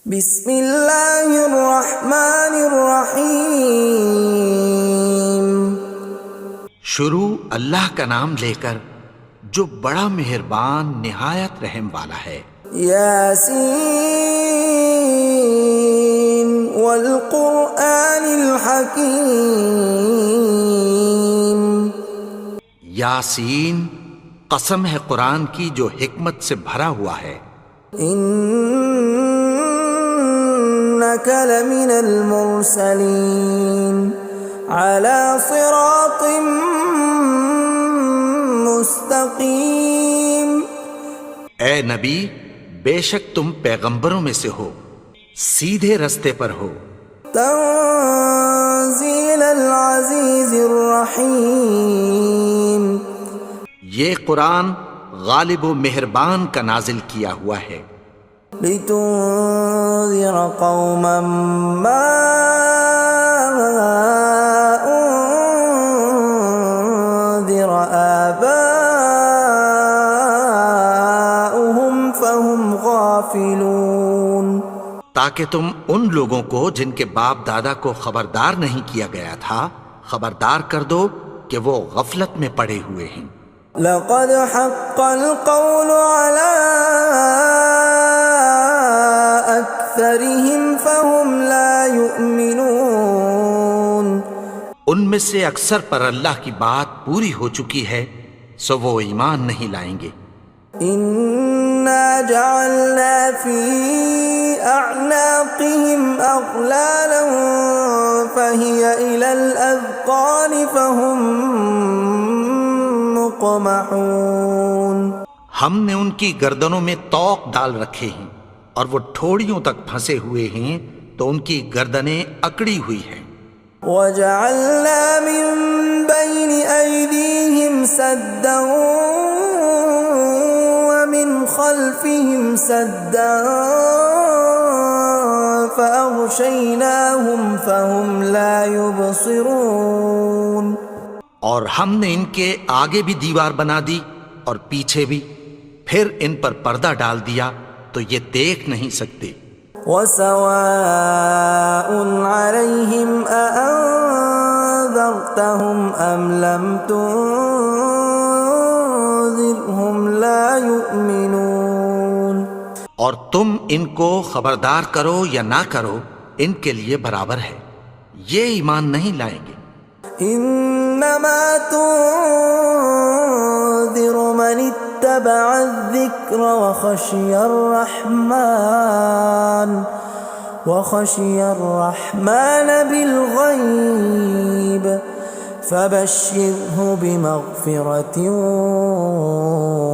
بسم اللہ الرحمن الرحیم۔ شروع اللہ کا نام لے کر جو بڑا مہربان نہایت رحم والا ہے۔ یاسین والقرآن الحکیم۔ یاسین، قسم ہے قرآن کی جو حکمت سے بھرا ہوا ہے۔ انک لمن المرسلین علی صراط مستقیم۔ اے نبی، بے شک تم پیغمبروں میں سے ہو، سیدھے رستے پر ہو۔ تنزیل العزیز الرحیم۔ یہ قرآن غالب و مہربان کا نازل کیا ہوا ہے۔ لتنذر قوما ما انذر آباؤهم فهم غافلون۔ تاکہ تم ان لوگوں کو جن کے باپ دادا کو خبردار نہیں کیا گیا تھا خبردار کر دو کہ وہ غفلت میں پڑے ہوئے ہیں۔ لقد حق القول على أكثرهم فهم لا يؤمنون۔ ان میں سے اکثر پر اللہ کی بات پوری ہو چکی ہے سو وہ ایمان نہیں لائیں گے۔ إنا جعلنا في أعناقهم أغلالا فهي إلى الأذقان فهم مقمحون۔ ہم نے ان کی گردنوں میں طوق ڈال رکھے ہیں اور وہ ٹھوڑیوں تک پھنسے ہوئے ہیں تو ان کی گردنیں اکڑی ہوئی ہیں۔ وَجَعَلْنَا مِن بَيْنِ أَيْدِيهِمْ سَدًّا وَمِنْ خَلْفِهِمْ سَدًّا فَأَغْشَيْنَاهُمْ فَهُمْ لَا يُبْصِرُونَ۔ اور ہم نے ان کے آگے بھی دیوار بنا دی اور پیچھے بھی، پھر ان پر پردہ ڈال دیا تو یہ دیکھ نہیں سکتے۔ وَسَوَاءٌ عَلَيْهِمْ أَأَنذَرْتَهُمْ أَمْ لَمْ تُنذِرْهُمْ لَا يُؤْمِنُونَ۔ اور تم ان کو خبردار کرو یا نہ کرو ان کے لیے برابر ہے، یہ ایمان نہیں لائیں گے۔ انما تنذر من اتبع الذکر وخشی الرحمن بالغیب فبشرہ بمغفرۃ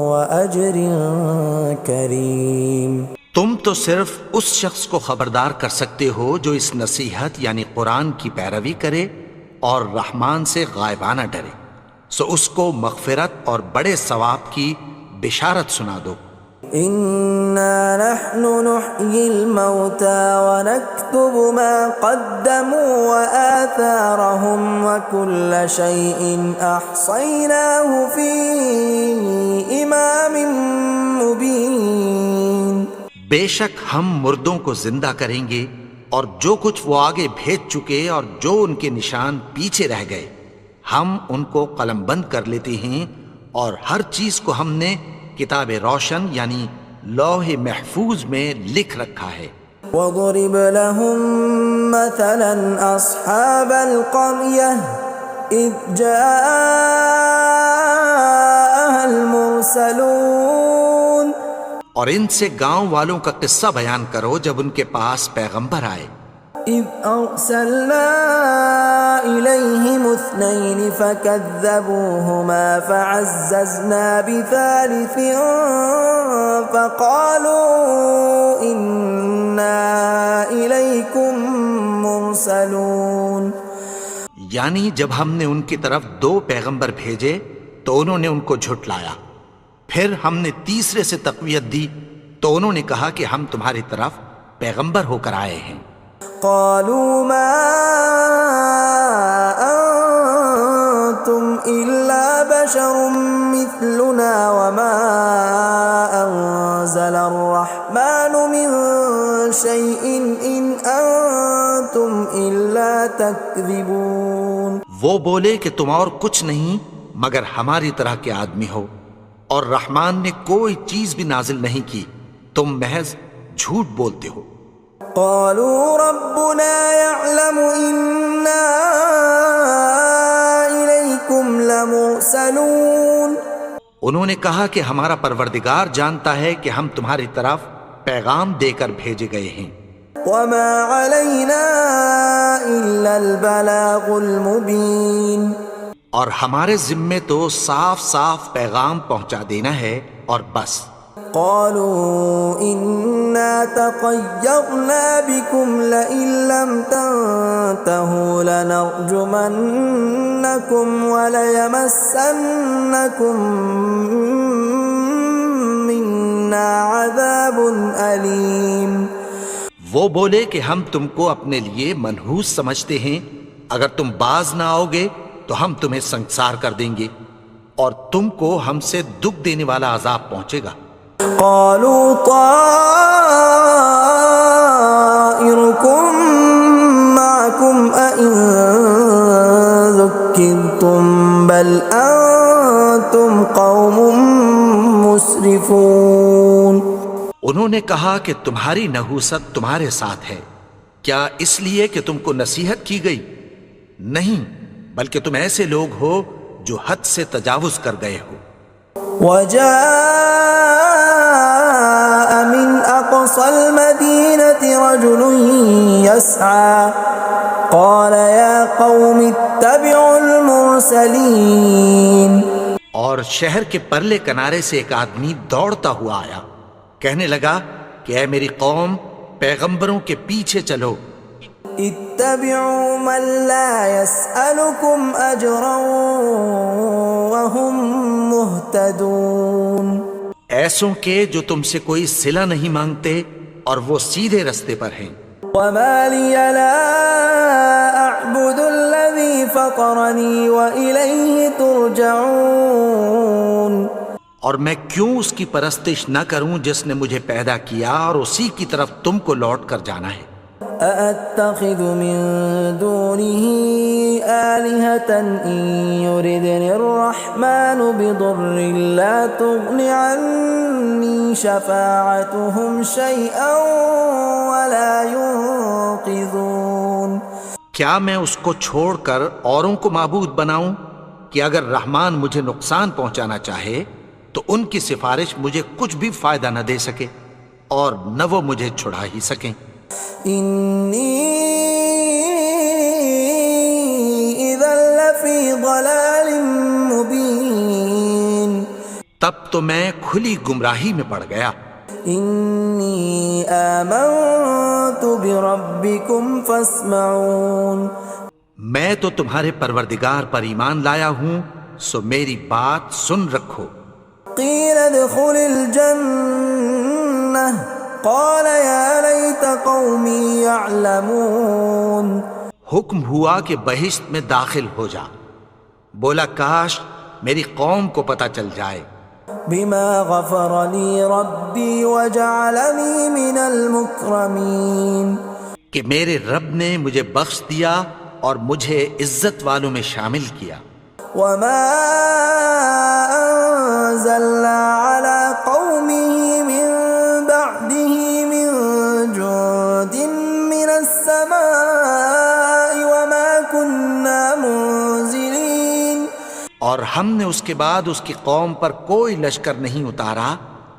واجر کریم۔ تم تو صرف اس شخص کو خبردار کر سکتے ہو جو اس نصیحت یعنی قرآن کی پیروی کرے اور رحمان سے غائبانہ ڈرے، سو اس کو مغفرت اور بڑے ثواب کی بشارت سنا دو۔ اِنَّا نَحْنُ نُحْيِي الْمَوْتَى وَنَكْتُبُ مَا قَدَّمُوا وَآثَارَهُمْ وَكُلَّ شَيْءٍ أَحْصَيْنَاهُ فِي إِمَامٍ مُبِينٍ۔ بے شک ہم مردوں کو زندہ کریں گے اور جو کچھ وہ آگے بھیج چکے اور جو ان کے نشان پیچھے رہ گئے ہم ان کو قلم بند کر لیتے ہیں، اور ہر چیز کو ہم نے کتاب روشن یعنی لوح محفوظ میں لکھ رکھا ہے۔ وَضُرِبْ لَهُم مَّثَلًا أَصْحَابَ الْقَرْيَةِ إِذْ جَاءَهَا الْمُرْسَلُونَ۔ اور ان سے گاؤں والوں کا قصہ بیان کرو جب ان کے پاس پیغمبر آئے۔ إِذْ أَرْسَلْنَا إِلَيْهِمُ اثْنَيْنِ فَكَذَّبُوهُمَا فَعَزَّزْنَا بِثَالِثٍ فَقَالُوا إِنَّا إِلَيْكُمْ مُرْسَلُونَ۔ یعنی جب ہم نے ان کی طرف دو پیغمبر بھیجے تو انہوں نے ان کو جھٹلایا، پھر ہم نے تیسرے سے تقویت دی تو انہوں نے کہا کہ ہم تمہاری طرف پیغمبر ہو کر آئے ہیں۔ قالوا ما انتم الا بشر مثلنا وما انزل الرحمن من شيء إن أنتم إلا تكذبون. وہ بولے کہ تم اور کچھ نہیں مگر ہماری طرح کے آدمی ہو، اور رحمان نے کوئی چیز بھی نازل نہیں کی، تم محض جھوٹ بولتے ہو. قالوا ربنا يعلم إنا إليكم لمرسلون. انہوں نے کہا کہ ہمارا پروردگار جانتا ہے کہ ہم تمہاری طرف پیغام دے کر بھیجے گئے ہیں. وما علينا إلا البلاغ المبين. اور ہمارے ذمے تو صاف صاف پیغام پہنچا دینا ہے اور بس. قالوا إنا تطيرنا بكم لئن لم تنتهوا لنرجمنكم وليمسنكم منا عذاب أليم. وہ بولے کہ ہم تم کو اپنے لیے منحوس سمجھتے ہیں، اگر تم باز نہ آؤ گے تو ہم تمہیں سنسار کر دیں گے اور تم کو ہم سے دکھ دینے والا عذاب پہنچے گا. قالوا طائركم معكم أئن ذكرتم بل أنتم قوم مسرفون. انہوں نے کہا کہ تمہاری نحوست تمہارے ساتھ ہے، کیا اس لیے کہ تم کو نصیحت کی گئی؟ نہیں، بلکہ تم ایسے لوگ ہو جو حد سے تجاوز کر گئے ہو. وجاء من أقصى المدينة رجل يسعى قال يا قوم اتبعوا المرسلين. اور شہر کے پرلے کنارے سے ایک آدمی دوڑتا ہوا آیا، کہنے لگا کہ اے میری قوم، پیغمبروں کے پیچھے چلو. اتبعوا من لا يسألكم أجرا وهم مهتدون. ایسوں کے جو تم سے کوئی صلہ نہیں مانگتے اور وہ سیدھے رستے پر ہیں. وما لي لا أعبد الذي فطرني وإليه ترجعون. اور میں کیوں اس کی پرستش نہ کروں جس نے مجھے پیدا کیا اور اسی کی طرف تم کو لوٹ کر جانا ہے. أأتخذ من دونه آلهة إن يردني الرحمن بضر لا تغن عني شفاعتهم شيئا ولا ينقذون. کیا میں اس کو چھوڑ کر اوروں کو معبود بناؤں کہ اگر رحمان مجھے نقصان پہنچانا چاہے تو ان کی سفارش مجھے کچھ بھی فائدہ نہ دے سکے اور نہ وہ مجھے چھڑا ہی سکیں. إني إذا لفي ضلال مبين. تب تو میں کھلی گمراہی میں پڑ گیا. إني آمنت بربكم فاسمعون. میں تو تمہارے پروردگار پر ایمان لایا ہوں، سو میری بات سن رکھو. قيل ادخل الجنة قال يا ليت قومي يعلمون. حکم ہوا کہ بہشت میں داخل ہو جا. بولا کاش میری قوم کو پتہ چل جائے. بما غفر لي ربي وجعلني من المكرمين. کہ میرے رب نے مجھے بخش دیا اور مجھے عزت والوں میں شامل کیا. وما أنزلنا على قومه من بعده من جند من السماء وما كنا منزلين. اور ہم نے اس کے بعد اس کی قوم پر کوئی لشکر نہیں اتارا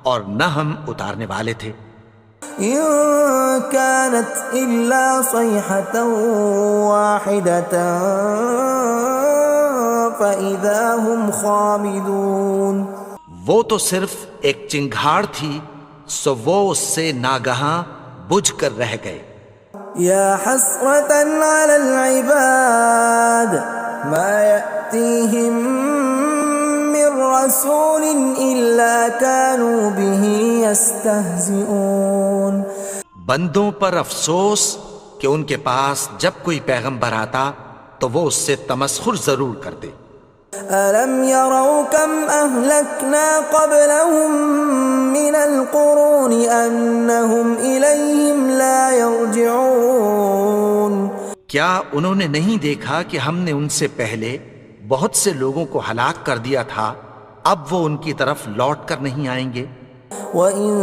اور نہ ہم اتارنے والے تھے. إن كانت إلا صيحة واحدة فإذا هم خامدون. وہ تو صرف ایک چنگھاڑ تھی، سو وہ اس سے ناگہاں بجھ کر رہ گئے. يا حسرة على العباد ما يأتيهم من رسول إلا كانوا به يستهزئون. بندوں پر افسوس کہ ان کے پاس جب کوئی پیغمبر آتا تو وہ اس سے تمسخر ضرور کرتے. ألم يروا كم أهلكنا قبلهم من القرون أنهم إليهم لا يرجعون کیا انہوں نے نہیں دیکھا کہ ہم نے ان سے پہلے بہت سے لوگوں کو ہلاک کر دیا تھا، اب وہ ان کی طرف لوٹ کر نہیں آئیں گے؟ وَإِن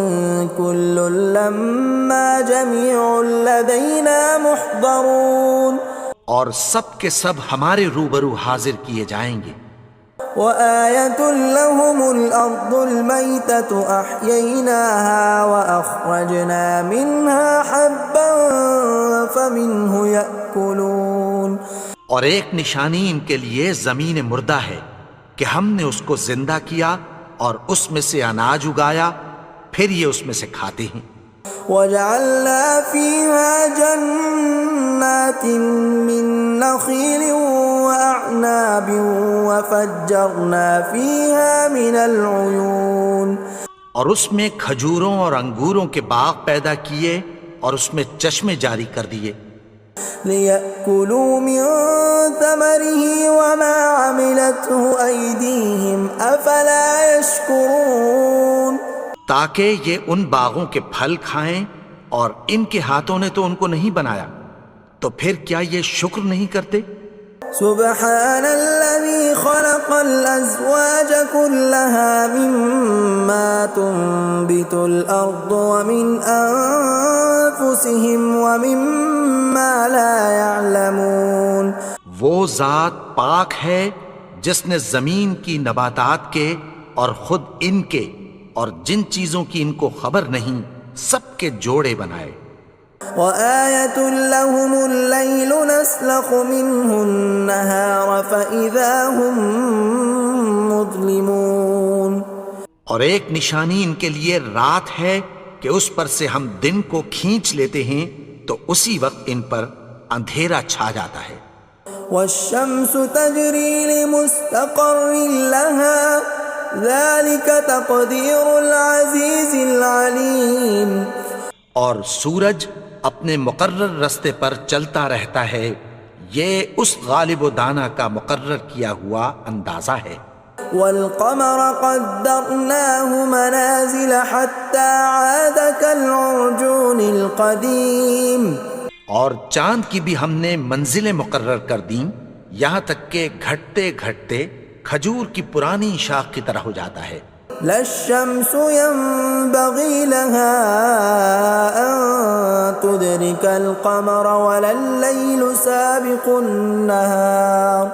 كُلٌّ لَّمَّا جَمِيعٌ لَّدَيْنَا مُحْضَرُونَ اور سب کے سب ہمارے روبرو حاضر کیے جائیں گے۔ وَآيَةٌ لَّهُمُ الْأَرْضُ الْمَيْتَةُ أَحْيَيْنَاهَا وَأَخْرَجْنَا مِنْهَا حَبًّا فَمِنْهُ يَأْكُلُونَ اور ایک نشانی ان کے لیے زمین مردہ ہے کہ ہم نے اس کو زندہ کیا اور اس میں سے اناج اگایا، پھر یہ اس میں سے کھاتے ہیں۔ وَجَعَلْنَا فِيهَا جَنَّاتٍ مِّن نَّخِيلٍ وَأَعْنَابٍ وَفَجَّرْنَا فِيهَا مِنَ الْعُيُونِ اور اس میں کھجوروں اور انگوروں کے باغ پیدا کیے اور اس میں چشمے جاری کر دیے، لِيَأْكُلُوا مِن ثَمَرِهِ وَمَا عَمِلَتْهُ أَيْدِيهِمْ أَفَلَا يَشْكُرُونَ تاکہ یہ ان باغوں کے پھل کھائیں، اور ان کے ہاتھوں نے تو ان کو نہیں بنایا، تو پھر کیا یہ شکر نہیں کرتے؟ سبحان الذي خلق الأزواج كلها مما تنبت الأرض ومن أنفسهم ومما لا يعلمون وہ ذات پاک ہے جس نے زمین کی نباتات کے اور خود ان کے اور جن چیزوں کی ان کو خبر نہیں سب کے جوڑے بنائے۔ وَآيَةٌ لَّهُمُ اللَّيْلُ نَسْلَخُ مِنْهُ النَّهَارَ فَإِذَا هُم مُظْلِمُونَ اور ایک نشانی ان کے لیے رات ہے کہ اس پر سے ہم دن کو کھینچ لیتے ہیں تو اسی وقت ان پر اندھیرا چھا جاتا ہے۔ وَالشَّمْسُ تَجْرِي لِمُسْتَقَرٍّ لَّهَا ذَلِكَ تَقْدِيرُ الْعَزِيزِ الْعَلِيمِ اور سورج اپنے مقرر رستے پر چلتا رہتا ہے، یہ اس غالب و دانا کا مقرر کیا ہوا اندازہ ہے۔ وَالْقَمَرَ قَدَّرْنَاهُ مَنَازِلَ حَتَّى عَادَ كَالْعُرْجُونِ الْقَدِيمِ اور چاند کی بھی ہم نے منزلیں مقرر کر دیں، یہاں تک کہ گھٹتے گھٹتے کھجور کی پرانی شاخ کی طرح ہو جاتا ہے۔ لا الشمس ينبغي لها أن تدرك القمر ولا الليل سابق النهار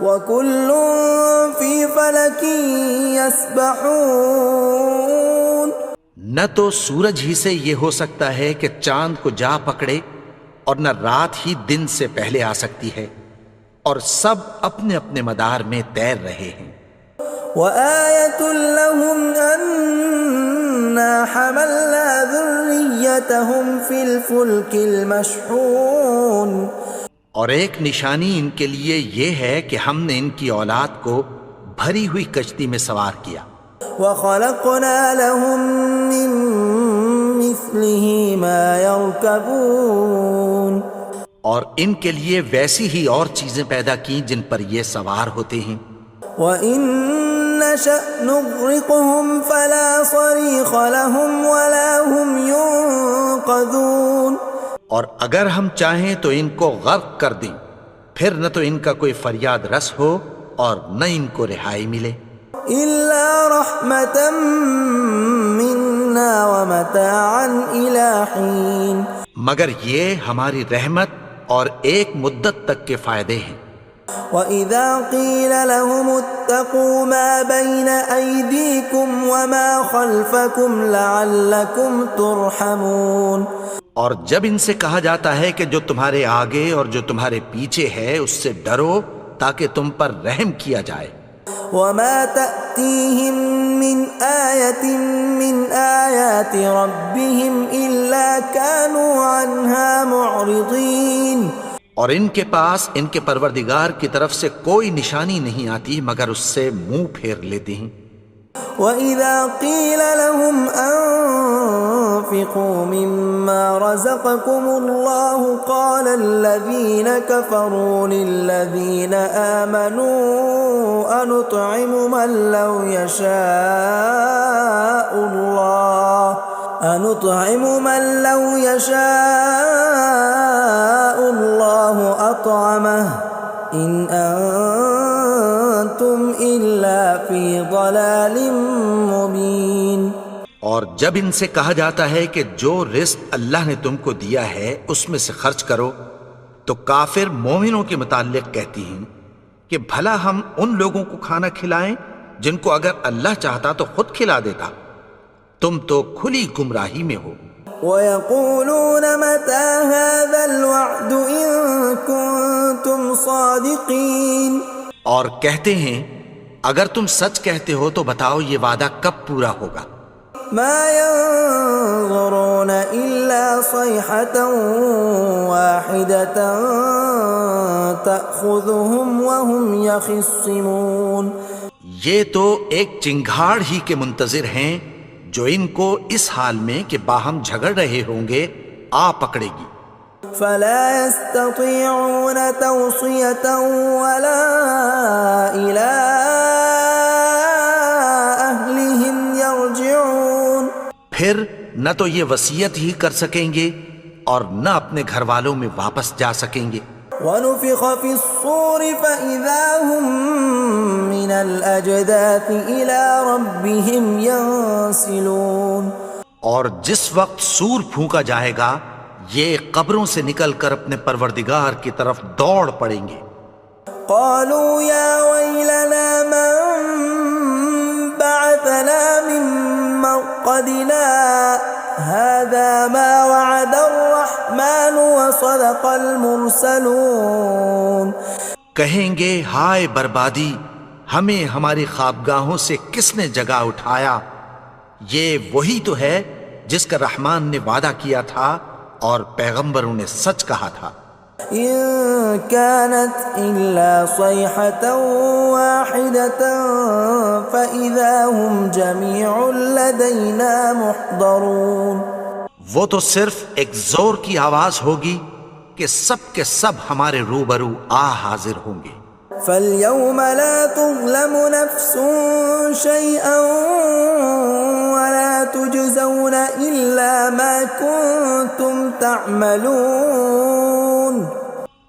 وكل في فلك يسبحون نہ تو سورج ہی سے یہ ہو سکتا ہے کہ چاند کو جا پکڑے، اور نہ رات ہی دن سے پہلے آ سکتی ہے، اور سب اپنے اپنے مدار میں تیر رہے ہیں۔ وَآيَةٌ لَّهُمْ أَنَّا حَمَلْنَا ذُرِّيَّتَهُمْ فِي الْفُلْكِ الْمَشْحُونِ اور ایک نشانی ان کے لیے یہ ہے کہ ہم نے ان کی اولاد کو بھری ہوئی کشتی میں سوار کیا۔ وَخَلَقْنَا لَهُم مِّن مِّثْلِهِ مَا يَرْكَبُونَ اور ان کے لیے ویسی ہی اور چیزیں پیدا کی جن پر یہ سوار ہوتے ہیں۔ وَإِن نَّشَأْ نُغْرِقْهُمْ فَلَا صَرِيخَ لَهُمْ وَلَا هُمْ يُنقَذُونَ اور اگر ہم چاہیں تو ان کو غرق کر دیں، پھر نہ تو ان کا کوئی فریاد رس ہو اور نہ ان کو رہائی ملے۔ إِلَّا رَحْمَةً مِّنَّا وَمَتَاعًا إِلَىٰ حِينٍ مگر یہ ہماری رحمت اور ایک مدت تک کے فائدے ہیں۔ وَإِذَا قِيلَ لَهُمُ اتَّقُوا مَا بَيْنَ أَيْدِيكُمْ وَمَا خَلْفَكُمْ لَعَلَّكُمْ تُرْحَمُونَ اور جب ان سے کہا جاتا ہے کہ جو تمہارے آگے اور جو تمہارے پیچھے ہے اس سے ڈرو تاکہ تم پر رحم کیا جائے۔ وَمَا تَأْتِيهِم مِّنْ آيَةٍ مِّنْ آيَاتِ رَبِّهِمْ إِلَّا كَانُوا عَنْهَا مُعْرِضِينَ اور ان کے پاس ان کے پروردگار کی طرف سے کوئی نشانی نہیں آتی مگر اس سے منہ پھیر لیتے ہیں۔ وَإِذَا قِيلَ لَهُمْ وأنفقوا مما رزقكم الله قال الذين كفروا للذين آمنوا أنطعم من لو يشاء الله أطعمه إن أنتم إلا في ضلال مبين۔ اور جب ان سے کہا جاتا ہے کہ جو رزق اللہ نے تم کو دیا ہے اس میں سے خرچ کرو، تو کافر مومنوں کے متعلق کہتی ہیں کہ بھلا ہم ان لوگوں کو کھانا کھلائیں جن کو اگر اللہ چاہتا تو خود کھلا دیتا، تم تو کھلی گمراہی میں ہو۔ وَيَقُولُونَ مَتَى هَذَا الْوَعْدُ إِن كُنتُمْ صَادِقِينَ، اور کہتے ہیں اگر تم سچ کہتے ہو تو بتاؤ یہ وعدہ کب پورا ہوگا۔ مَا يَنظُرُونَ إِلَّا صَيْحَةً وَاحِدَةً تَأْخُذُهُمْ وَهُمْ يَخِصِّمُونَ، یہ تو ایک چنگھاڑ ہی کے منتظر ہیں جو ان کو اس حال میں کہ باہم جھگڑ رہے ہوں گے آ پکڑے گی۔ فَلَا يَسْتَطِيعُونَ تَوْصِيَةً وَلَا إِلَىٰ أَهْلِهِمْ يَرْجِعُونَ، پھر نہ تو یہ وصیت ہی کر سکیں گے اور نہ اپنے گھر والوں میں واپس جا سکیں گے۔ وَنُفِخَ فِي الصُّورِ فَإِذَا هُم مِّنَ الْأَجْدَاثِ إِلَىٰ رَبِّهِمْ يَنسِلُونَ، اور جس وقت سور پھونکا جائے گا یہ قبروں سے نکل کر اپنے پروردگار کی طرف دوڑ پڑیں گے۔ قَالُوا يَا وَيْلَنَا مَن بَعَثَنَا مِن مَّرْقَدِنَا هَٰذَا مَا وَعَدَ الرَّحْمَٰنُ وَصَدَقَ الْمُرْسَلُونَ، کہیں گے ہائے بربادی، ہمیں ہماری خوابگاہوں سے کس نے جگا اٹھایا، یہ وہی تو ہے جس کا رحمان نے وعدہ کیا تھا اور پیغمبروں نے سچ کہا تھا۔ إِن كَانَتْ إِلَّا صَيْحَةً وَاحِدَةً فَإِذَا هُمْ جَمِيعٌ لَدَيْنَا مُحْضَرُونَ، وہ تو صرف ایک زور کی آواز ہوگی کہ سب کے سب ہمارے روبرو آ حاضر ہوں گے۔ فَالْيَوْمَ لَا تُظْلَمُ نَفْسٌ شَيْئًا وَلَا تُجْزَوْنَ إِلَّا مَا كُنتُمْ تَعْمَلُونَ،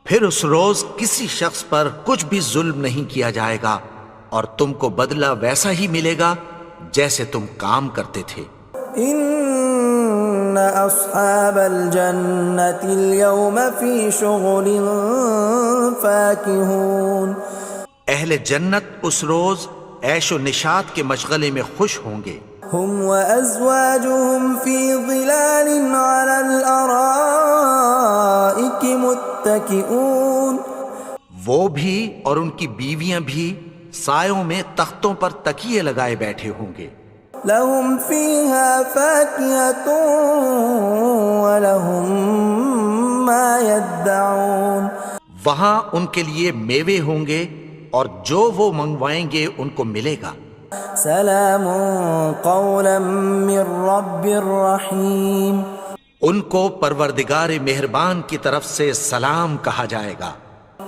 پھر اس روز کسی شخص پر کچھ بھی ظلم نہیں کیا جائے گا اور تم کو بدلہ ویسا ہی ملے گا جیسے تم کام کرتے تھے۔ إِنَّ أَصْحَابَ الْجَنَّةِ الْيَوْمَ فِي شُغُلٍ فَاكِهُونَ، اہل جنت اس روز عیش و نشاط کے مشغلے میں خوش ہوں گے۔ هُمْ وَأَزْوَاجُهُمْ فِي ظِلَالٍ عَلَى الْأَرَائِكِ مُتَّكِئُونَ، وہ بھی اور ان کی بیویاں بھی سایوں میں تختوں پر تکیے لگائے بیٹھے ہوں گے۔ لَهُمْ فِيهَا فَاكِهَةٌ وَلَهُمْ مَا يَدَّعُونَ، وہاں ان کے لیے میوے ہوں گے اور جو وہ منگوائیں گے ان کو ملے گا۔ سلام قولا من رب رحیم، ان کو پروردگار مہربان کی طرف سے سلام کہا جائے گا۔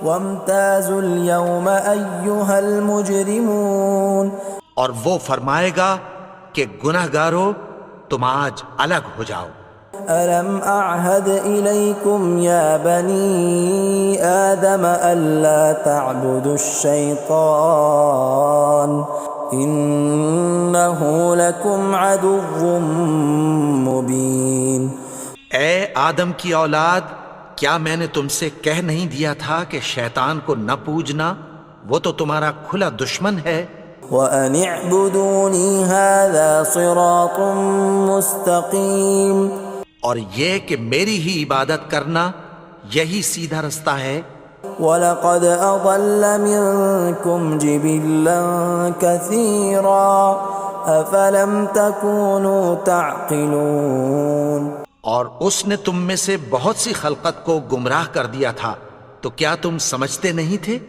وامتازوا اليوم ایھا المجرمون، اور وہ فرمائے گا کہ گنہگارو تم آج الگ ہو جاؤ۔ ألم أعهد إليكم يا بني آدم ألا تعبدوا الشيطان إنه لكم عدو مبين۔ اے آدم کی اولاد، کیا میں نے تم سے کہہ نہیں دیا تھا کہ شیطان کو نہ پوجنا، وہ تو تمہارا کھلا دشمن ہے۔ وَأَنِ اعْبُدُونِي هَذَا صِرَاطٌ مُسْتَقِيمٌ، اور یہ کہ میری ہی عبادت کرنا یہی سیدھا رستہ ہے۔ وَلَقَدْ أَضَلَّ مِنْكُمْ جِبِلًّا كَثِيرًا أَفَلَمْ تَكُونُوا تَعْقِلُونَ، اور اس نے تم میں سے بہت سی خلقت کو گمراہ کر دیا تھا، تو کیا تم سمجھتے نہیں تھے؟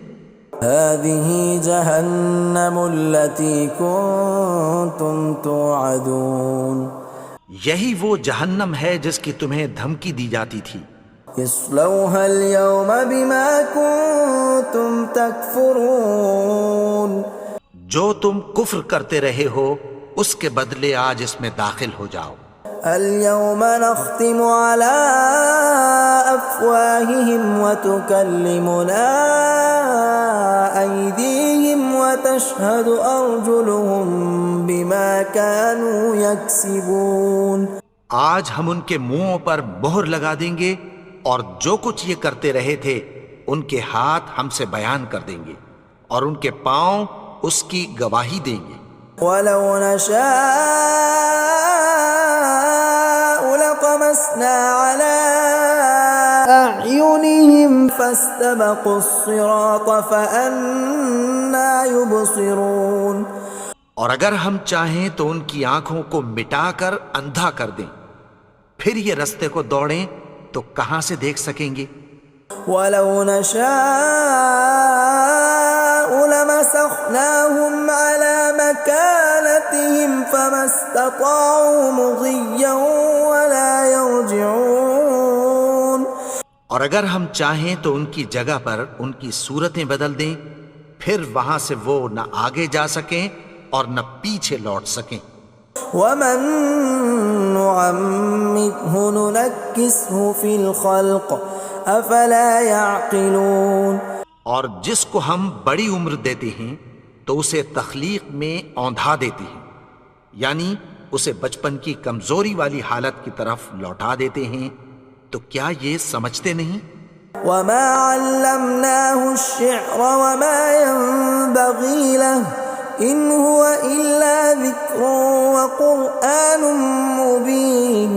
هَذِهِ جَهَنَّمُ الَّتِي كُنْتُمْ تُوعَدُونَ، یہی وہ جہنم ہے جس کی تمہیں دھمکی دی جاتی تھی. اصلوها اليوم بما كنتم تكفرون. جو تم کفر کرتے رہے ہو اس کے بدلے آج اس میں داخل ہو جاؤ. اليوم نختم على أفواههم وتكلمنا أيديهم وتشهد أرجلهم بما كانوا يكسبون. آج ہم ان کے منہوں پر مہر لگا دیں گے اور جو کچھ یہ کرتے رہے تھے ان کے ہاتھ ہم سے بیان کر دیں گے اور ان کے پاؤں اس کی گواہی دیں گے. ولو نشاء لطمسنا على أعينهم فاستبقوا الصراط فأنى يبصرون. اور اگر ہم چاہیں تو ان کی آنکھوں کو مٹا کر اندھا کر دیں، پھر یہ رستے کو دوڑیں تو کہاں سے دیکھ سکیں گے. ولو نشاء لمسخناهم على مكانتهم فما استطاعوا مضيا ولا يرجعون. اور اگر ہم چاہیں تو ان کی جگہ پر ان کی صورتیں بدل دیں، پھر وہاں سے وہ نہ آگے جا سکیں اور نہ پیچھے لوٹ سکیں. ومن نعمره ننكسه في الخلق افلا يعقلون. اور جس کو ہم بڑی عمر دیتے ہیں تو اسے تخلیق میں اوندھا دیتے ہیں، یعنی اسے بچپن کی کمزوری والی حالت کی طرف لوٹا دیتے ہیں. تو کیا یہ سمجھتے نہیں؟ وما علمناه الشعر وما ينبغي له ان هو الا ذکر وقرآن مبین.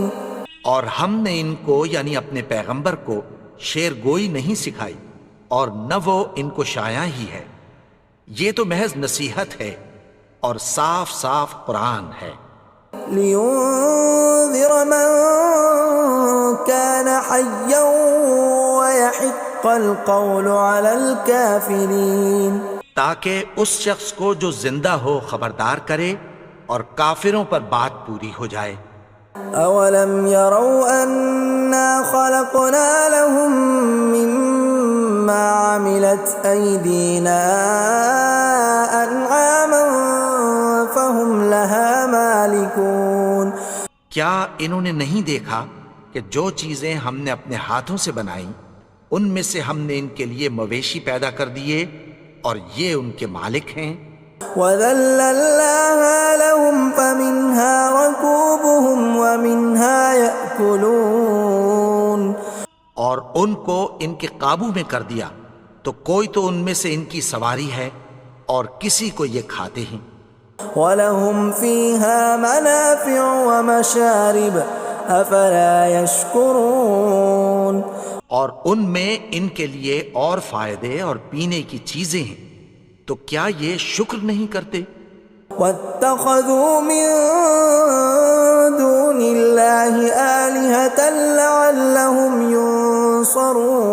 اور ہم نے ان کو یعنی اپنے پیغمبر کو شعر گوئی نہیں سکھائی اور نہ وہ ان کو شایع ہی ہے، یہ تو محض نصیحت ہے اور صاف صاف قرآن ہے. لينذر من كان حيا ويحق القول على الكافرين. تاکہ اس شخص کو جو زندہ ہو خبردار کرے اور کافروں پر بات پوری ہو جائے. اولم يروا انا خلقنا لهم مما عملت ايدينا انعاما فهم لها مالكون. کیا انہوں نے نہیں دیکھا کہ جو چیزیں ہم نے اپنے ہاتھوں سے بنائیں ان میں سے ہم نے ان کے لیے مویشی پیدا کر دیے اور یہ ان کے مالک ہیں. وَذَلَّلْنَاهَا لَهُمْ فَمِنْهَا رَكُوبُهُمْ وَمِنْهَا يَأْكُلُونَ. اور ان کو ان کے قابو میں کر دیا تو کوئی تو ان میں سے ان کی سواری ہے اور کسی کو یہ کھاتے ہیں. وَلَهُمْ فِيهَا مَنَافِعُ وَمَشَارِبُ أَفَلَا يَشْكُرُونَ. اور ان میں ان کے لیے اور فائدے اور پینے کی چیزیں ہیں، تو کیا یہ شکر نہیں کرتے؟ وَاتَّخَذُوا مِن دُونِ اللَّهِ آلِهَةً لَعَلَّهُمْ يُنصَرُونَ.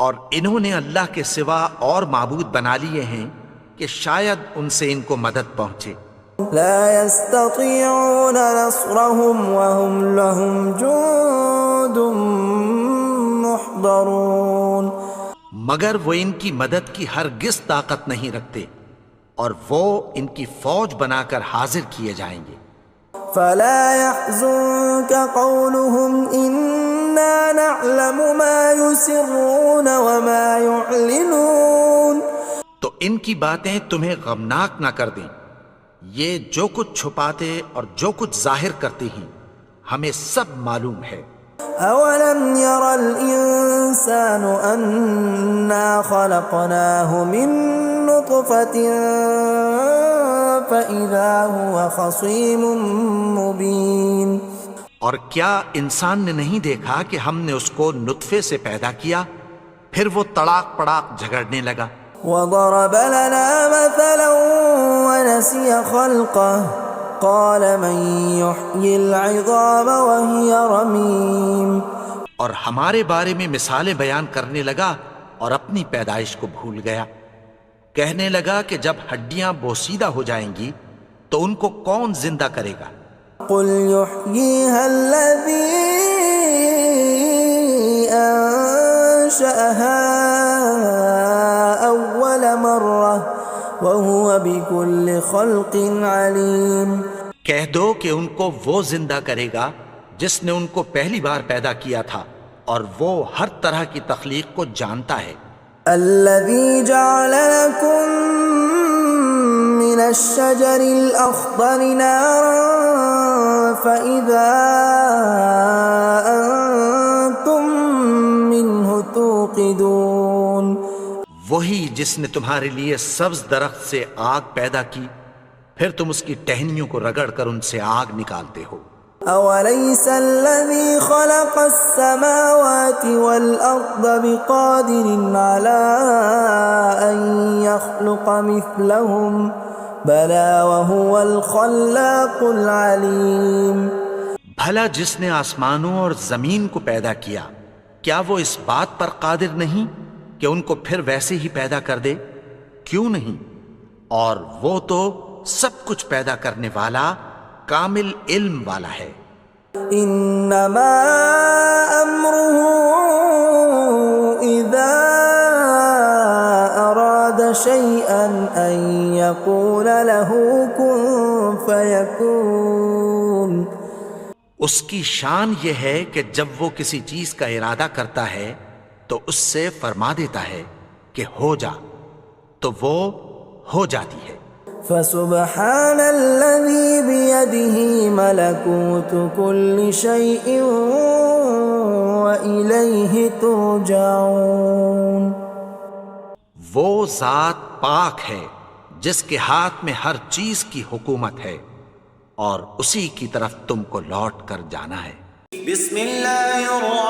اور انہوں نے اللہ کے سوا اور معبود بنا لیے ہیں کہ شاید ان سے ان کو مدد پہنچے. لا يستطيعون نصرهم وهم لهم جند محضرون. مگر وہ ان کی مدد کی ہرگز طاقت نہیں رکھتے اور وہ ان کی فوج بنا کر حاضر کیے جائیں گے. فلا يحزنك قولهم إنا نعلم ما يسرون وما يعلنون. تو ان کی باتیں تمہیں غمناک نہ کر دیں، یہ جو کچھ چھپاتے اور جو کچھ ظاہر کرتے ہیں ہمیں سب معلوم ہے. أولم ير الإنسان أنا خلقناه من نطفة فإذا هو خصيم مبين. اور کیا انسان نے نہیں دیکھا کہ ہم نے اس کو نطفے سے پیدا کیا پھر وہ تڑاک پڑاک جھگڑنے لگا. وضرب لنا مثلا ونسي خلقه قال من يحيي العظام وهي رميم. اور ہمارے بارے میں مثالیں بیان کرنے لگا اور اپنی پیدائش کو بھول گیا. کہنے لگا کہ جب ہڈیاں بوسیدہ ہو جائیں گی تو ان کو کون زندہ کرے گا قل يحييها الذي أنشأها أول مرة وهو بكل خلق عليم. کہہ دو کہ ان کو وہ زندہ کرے گا جس نے ان کو پہلی بار پیدا کیا تھا اور وہ ہر طرح کی تخلیق کو جانتا ہے. الذي جعل لكم من الشجر الأخضر نارا فإذا أنتم منه توقدون. وہی جس نے تمہارے لیے سبز درخت سے آگ پیدا کی پھر تم اس کی ٹہنیوں کو رگڑ کر ان سے آگ نکالتے ہو. أوليس الذي خلق السماوات والأرض بقادر على أن يخلق مثلهم بلى وهو الخلاق العليم. بھلا جس نے آسمانوں اور زمین کو پیدا کیا کیا وہ اس بات پر قادر نہیں کہ ان کو پھر ویسے ہی پیدا کر دے؟ کیوں نہیں؟ اور وہ تو سب کچھ پیدا کرنے والا کامل علم والا ہے. انما امره اذا اراد شيئا ان يقول له كن فيكون. اس کی شان یہ ہے کہ جب وہ کسی چیز کا ارادہ کرتا ہے تو اس سے فرما دیتا ہے کہ ہو جا تو وہ ہو جاتی ہے. فسبحان الذي بيده ملكوت كل شيء وإليه ترجعون. وہ ذات پاک ہے جس کے ہاتھ میں ہر چیز کی حکومت ہے اور اسی کی طرف تم کو لوٹ کر جانا ہے. بسم اللہ الرحمن